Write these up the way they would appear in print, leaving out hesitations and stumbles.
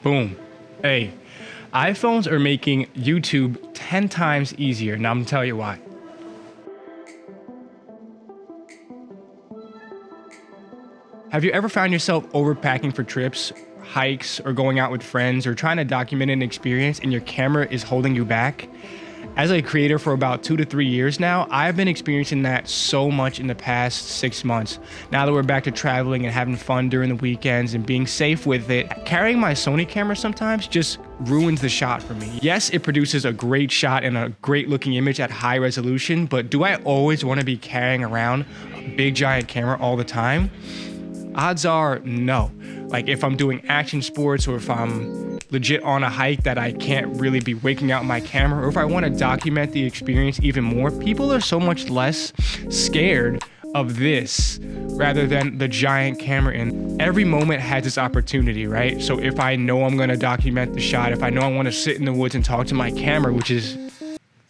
Boom. Hey, iPhones are making YouTube 10 times easier. Now I'm gonna tell you why. Have you ever found yourself overpacking for trips, hikes, or going out with friends, or trying to document an experience and your camera is holding you back? As a creator for about 2 to 3 years now, I've been experiencing that so much in the past 6 months. Now that we're back to traveling and having fun during the weekends and being safe with it, carrying my Sony camera sometimes just ruins the shot for me. Yes, it produces a great shot and a great looking image at high resolution, but do I always want to be carrying around a big giant camera all the time? Odds are no. Like if I'm doing action sports or if I'm legit on a hike that I can't really be waking out my camera, or if I want to document the experience even more, people are so much less scared of this rather than the giant camera. And every moment has its opportunity, right? So if I know I'm going to document the shot, if I know I want to sit in the woods and talk to my camera, which is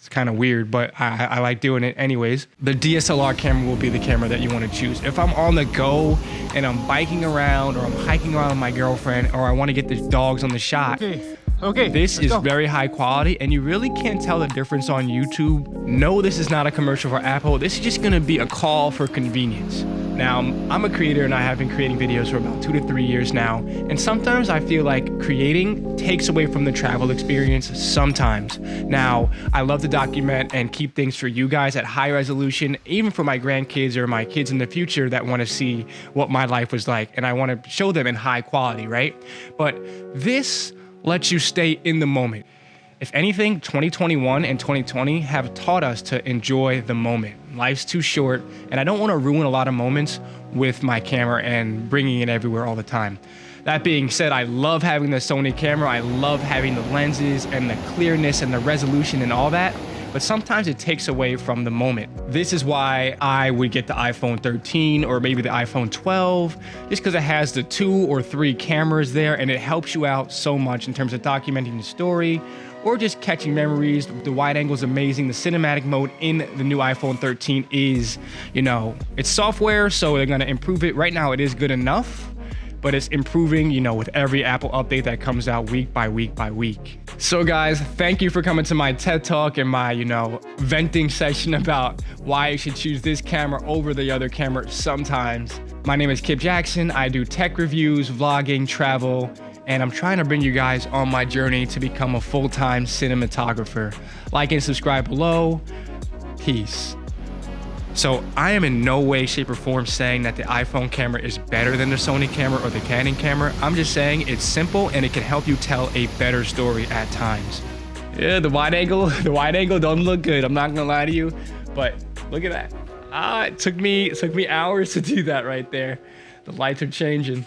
kind of weird, but I like doing it anyways, the DSLR camera will be the camera that you want to choose. If I'm on the go and I'm biking around or I'm hiking around with my girlfriend or I want to get the dogs on the shot, okay, this is very high quality and you really can't tell the difference on YouTube. No, this is not a commercial for Apple. This is just going to be a call for convenience. Now, I'm a creator and I have been creating videos for about 2 to 3 years now. And sometimes I feel like creating takes away from the travel experience sometimes. Now, I love to document and keep things for you guys at high resolution, even for my grandkids or my kids in the future that want to see what my life was like. And I want to show them in high quality, right? But this lets you stay in the moment. If anything, 2021 and 2020 have taught us to enjoy the moment. Life's too short, and I don't want to ruin a lot of moments with my camera and bringing it everywhere all the time. That being said, I love having the Sony camera. I love having the lenses and the clearness and the resolution and all that, but sometimes it takes away from the moment. This is why I would get the iPhone 13 or maybe the iPhone 12, just because it has the 2 or 3 cameras there and it helps you out so much in terms of documenting the story or just catching memories. The wide angle is amazing. The cinematic mode in the new iPhone 13 is, it's software, so they're gonna improve it. Right now it is good enough, but it's improving, with every Apple update that comes out week by week by week. So guys, thank you for coming to my TED Talk and my, venting session about why you should choose this camera over the other camera sometimes. My name is Kip Jackson. I do tech reviews, vlogging, travel, and I'm trying to bring you guys on my journey to become a full-time cinematographer. Like and subscribe below. Peace. So I am in no way, shape, or form saying that the iPhone camera is better than the Sony camera or the Canon camera. I'm just saying it's simple and it can help you tell a better story at times. Yeah, the wide angle don't look good. I'm not gonna lie to you, but look at that. It took me hours to do that right there. The lights are changing.